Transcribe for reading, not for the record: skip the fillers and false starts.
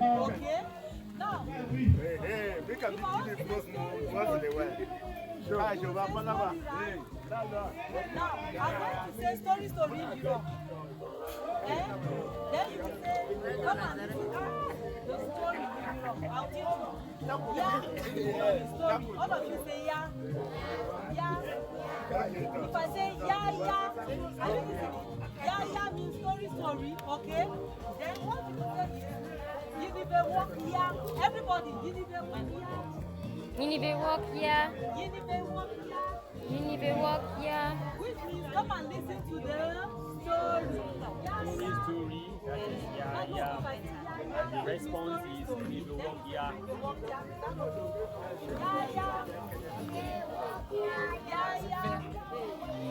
Okay. Now, we can be once in a while. Sure. now I'm going to say story in Berom. Then you will say, come and listen to the story in Berom. I'll teach you. Yeah, story. All of you say yeah. Yeah. If I say yeah, yeah, are you listening? Yeah, yeah means story, okay? Then what you say is, you need a walk here. Everybody, you need a walk here. Yinibe walk here. You need a walk here. Yinibe walk here. Which means come and listen to the story. Yeah, yeah. Story, that is yeah, yeah. And the response is Yinibe walk here. Yeah, yeah. Yeah, yeah.